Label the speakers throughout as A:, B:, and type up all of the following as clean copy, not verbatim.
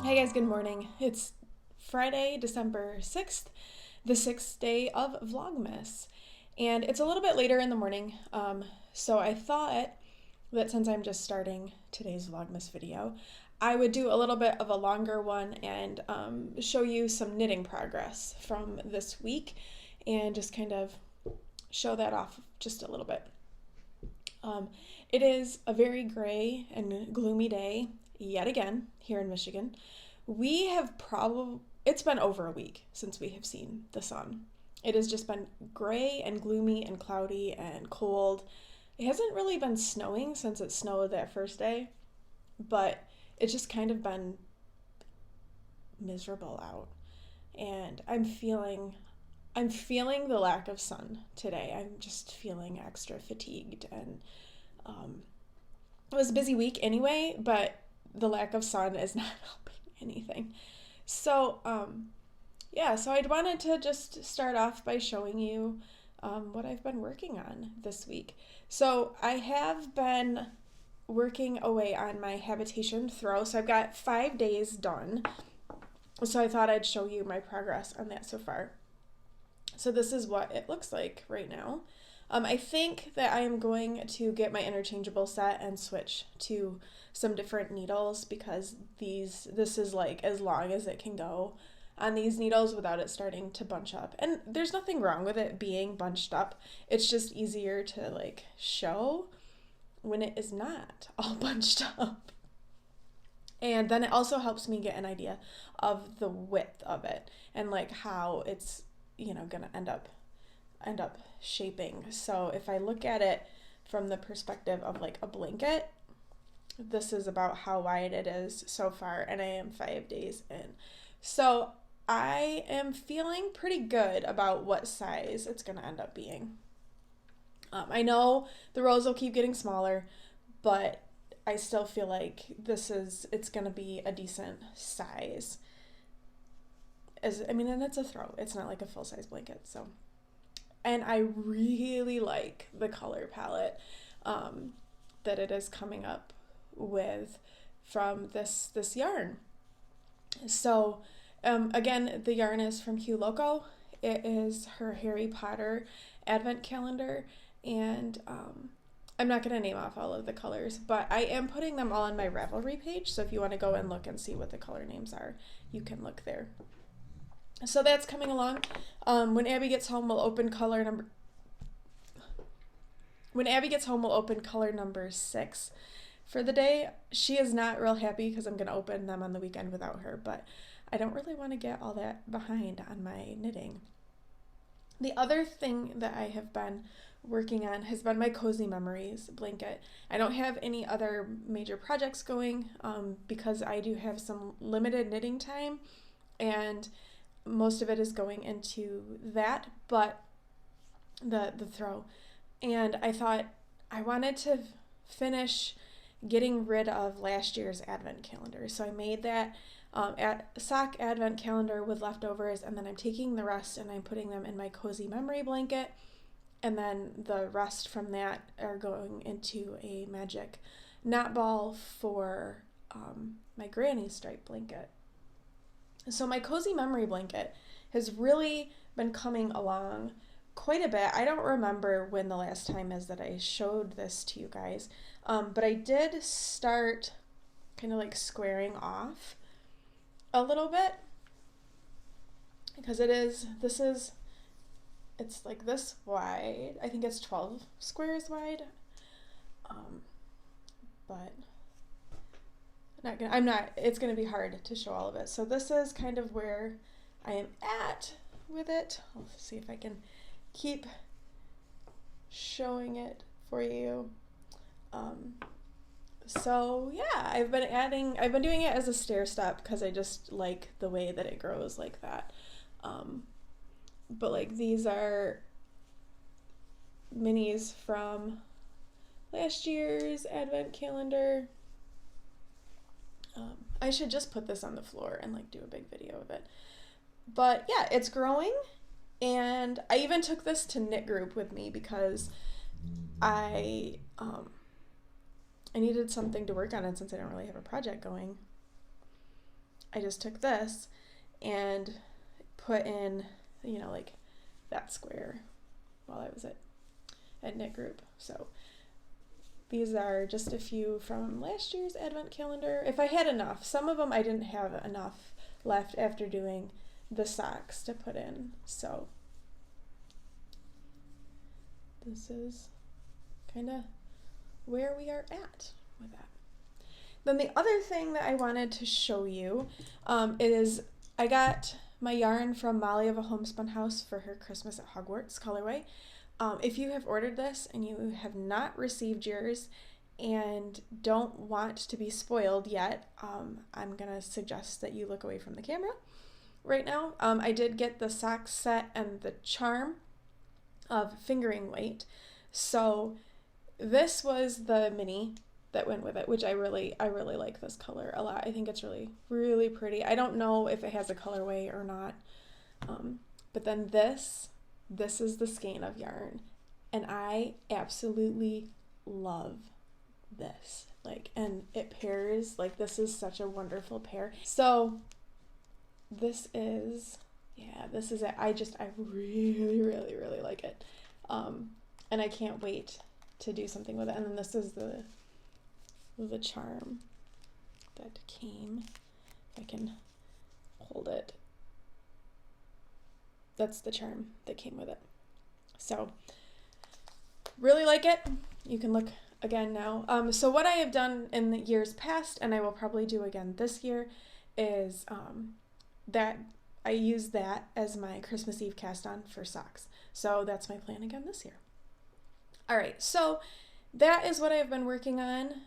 A: Hey guys, good morning. It's Friday, December 6th, the 6th day of Vlogmas. And it's a little bit later in the morning, so I thought that since I'm just starting today's Vlogmas video, I would do a little bit of a longer one and show you some knitting progress from this week and just kind of show that off just a little bit. It is a very gray and gloomy day yet again here in Michigan. We have it's been over a week since we have seen the sun. It has just been gray and gloomy and cloudy and cold. It hasn't really been snowing since it snowed that first day, but it's just kind of been miserable out. And I'm feeling the lack of sun today. I'm just feeling extra fatigued, and it was a busy week anyway, but the lack of sun is not helping anything. So so I wanted to just start off by showing you what I've been working on this week. So I have been working away on my habitation throw. So I've got 5 days done. So I thought I'd show you my progress on that so far. So this is what it looks like right now. I think that I am going to get my interchangeable set and switch to some different needles because this is like as long as it can go on these needles without it starting to bunch up. And there's nothing wrong with it being bunched up. It's just easier to like show when it is not all bunched up. And then it also helps me get an idea of the width of it and like how it's, gonna end up shaping. So if I look at it from the perspective of like a blanket, this is about how wide it is so far, and I am 5 days in. So I am feeling pretty good about what size it's gonna end up being. I know the rows will keep getting smaller, but I still feel like it's gonna be a decent size. And it's a throw. It's not like a full-size blanket, so. And I really like the color palette that it is coming up with from this yarn. So again, the yarn is from Hue Loco. It is her Harry Potter advent calendar, and I'm not going to name off all of the colors, but I am putting them all on my Ravelry page, so if you want to go and look and see what the color names are, you can look there. So that's coming along. When Abby gets home, we'll open color number 6 for the day. She is not real happy because I'm going to open them on the weekend without her, but I don't really want to get all that behind on my knitting. The other thing that I have been working on has been my Cozy Memories blanket. I don't have any other major projects going because I do have some limited knitting time, and most of it is going into that, but the throw. And I thought I wanted to finish getting rid of last year's advent calendar. So I made that sock advent calendar with leftovers, and then I'm taking the rest and I'm putting them in my Cozy Memory blanket, and then the rest from that are going into a magic knot ball for my granny stripe blanket. So my Cozy Memory blanket has really been coming along quite a bit. I don't remember when the last time is that I showed this to you guys, but I did start kind of like squaring off a little bit because it's like this wide. I think it's 12 squares wide, but it's going to be hard to show all of it. So this is kind of where I am at with it. I'll see if I can keep showing it for you. So yeah, I've been doing it as a stair step because I just like the way that it grows like that. But like these are minis from last year's advent calendar. I should just put this on the floor and like do a big video of it. But yeah, it's growing, and I even took this to knit group with me because I needed something to work on, and since I don't really have a project going, I just took this and put in, you know, like that square while I was at Knit Group. So these are just a few from last year's advent calendar. If I had enough, some of them I didn't have enough left after doing the socks to put in. So this is kind of where we are at with that. Then the other thing that I wanted to show you is I got my yarn from Molly of a Homespun House for her Christmas at Hogwarts colorway. If you have ordered this and you have not received yours and don't want to be spoiled yet, I'm going to suggest that you look away from the camera right now. I did get the sock set and the charm of fingering weight. So this was the mini that went with it, which I really like this color a lot. I think it's really, really pretty. I don't know if it has a colorway or not. But then this is the skein of yarn, and I absolutely love this. Like, and it pairs, like, this is such a wonderful pair. So this is it. I really, really, really like it. And I can't wait to do something with it. And then this is the charm that came. If I can hold it. That's the charm that came with it. So really like it. You can look again now. So what I have done in the years past, and I will probably do again this year, is that I use that as my Christmas Eve cast on for socks. So that's my plan again this year. All right, so that is what I've been working on.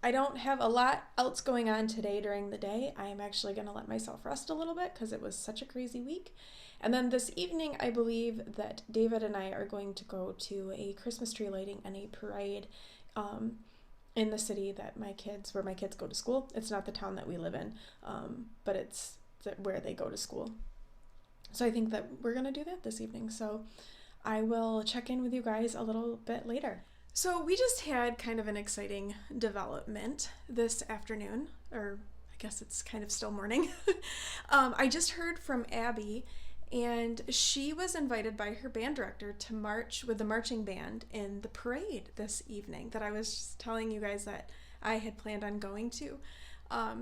A: I don't have a lot else going on today during the day. I am actually going to let myself rest a little bit because it was such a crazy week. And then this evening, I believe that David and I are going to go to a Christmas tree lighting and a parade in the city that where my kids go to school. It's not the town that we live in, but it's where they go to school. So I think that we're going to do that this evening. So I will check in with you guys a little bit later. So we just had kind of an exciting development this afternoon, or I guess it's kind of still morning. I just heard from Abby, and she was invited by her band director to march with the marching band in the parade this evening that I was just telling you guys that I had planned on going to.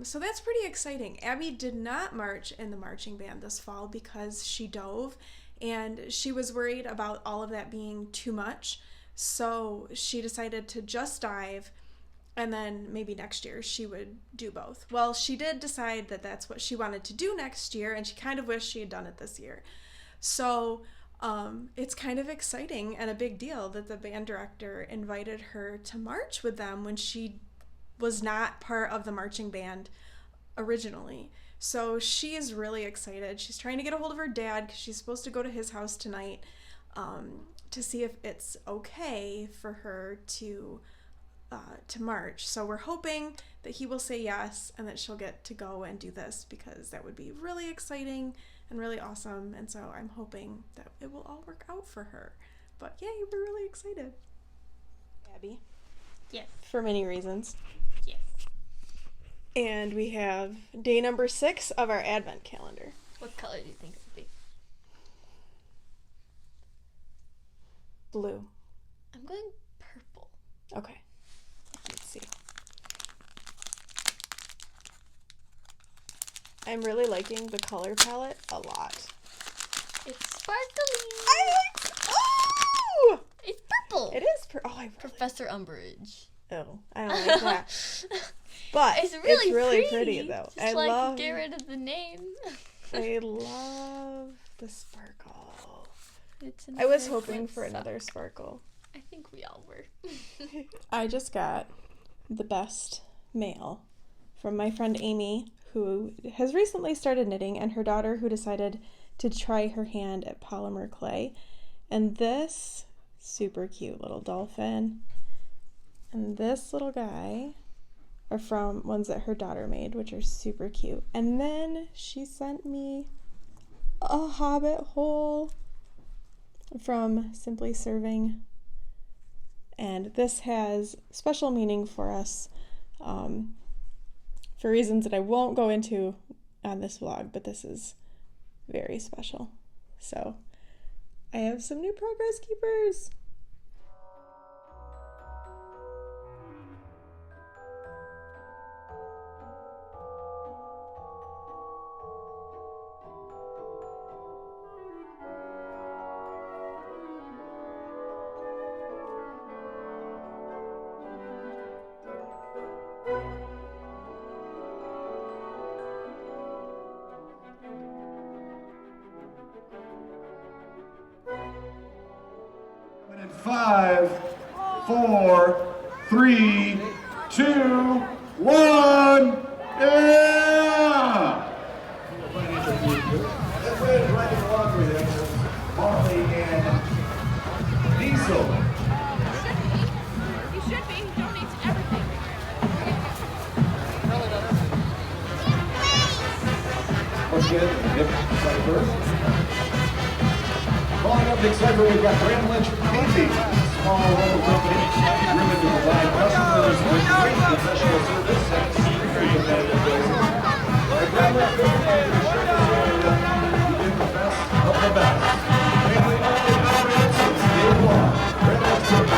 A: So that's pretty exciting. Abby did not march in the marching band this fall because she dove, and she was worried about all of that being too much. So she decided to just dive, and then maybe next year she would do both. Well, she did decide that that's what she wanted to do next year, and she kind of wished she had done it this year. So it's kind of exciting and a big deal that the band director invited her to march with them when she was not part of the marching band originally. So she is really excited. She's trying to get a hold of her dad because she's supposed to go to his house tonight to see if it's okay for her to march. So we're hoping that he will say yes and that she'll get to go and do this, because that would be really exciting and really awesome. And so I'm hoping that it will all work out for her. But yay, we're really excited. Abby?
B: Yes.
A: For many reasons.
B: Yes.
A: And we have day number 6 of our advent calendar.
B: What color do you think it would be?
A: Blue.
B: I'm going purple.
A: Okay. Let's see. I'm really liking the color palette a lot.
B: It's sparkly.
A: Oh!
B: It's purple.
A: It is
B: Professor Umbridge.
A: Oh, I don't like that. But
B: it's really
A: pretty though.
B: Just get rid of the name.
A: I love the sparkle.
B: I
A: was hoping for another sparkle.
B: I think we all were.
A: I just got the best mail from my friend Amy, who has recently started knitting, and her daughter, who decided to try her hand at polymer clay. And this super cute little dolphin and this little guy are from ones that her daughter made, which are super cute. And then she sent me a hobbit hole from Simply Serving, and this has special meaning for us for reasons that I won't go into on this vlog, but this is very special. So I have some new progress keepers.
C: In 5, 4, 3, 2, 1, yeah! That's right, right along with it. Marley and Diesel.
B: You should be. He donates everything.
C: Let's get it. Yep, sorry first. Calling up the excitement, we've got Graham Lynch Painting, small local company, driven to provide customers with great professional service at extremely competitive prices. At Graham Lynch Painting, you get the best of the best. Family only operated since day one. Graham Lynch Painting.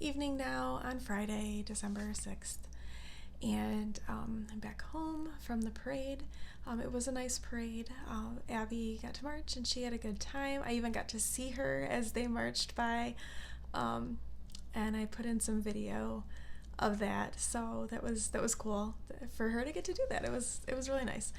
A: Evening now on Friday, December 6th, and I'm back home from the parade. It was a nice parade. Abby got to march and she had a good time. I even got to see her as they marched by, and I put in some video of that, so that was cool for her to get to do that. It was really nice,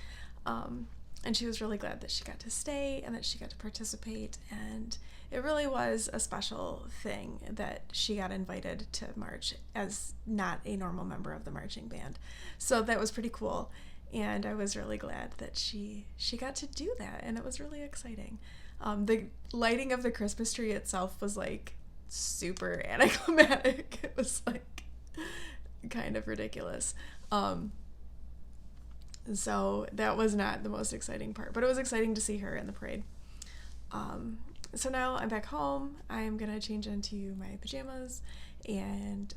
A: and she was really glad that she got to stay and that she got to participate, and it really was a special thing that she got invited to march as not a normal member of the marching band. So that was pretty cool, and I was really glad that she got to do that, and it was really exciting. The lighting of the Christmas tree itself was like super anticlimactic. It was like kind of ridiculous. So that was not the most exciting part, but it was exciting to see her in the parade. So now I'm back home. I'm gonna change into my pajamas and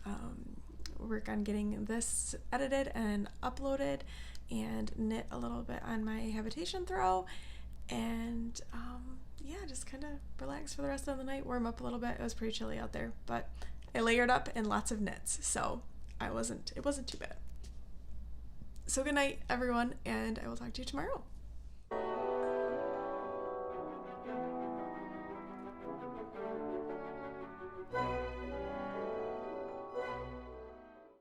A: work on getting this edited and uploaded and knit a little bit on my habitation throw, and yeah, just kind of relax for the rest of the night, warm up a little bit. It was pretty chilly out there, but I layered up in lots of knits, so it wasn't too bad. So good night, everyone, and I will talk to you tomorrow.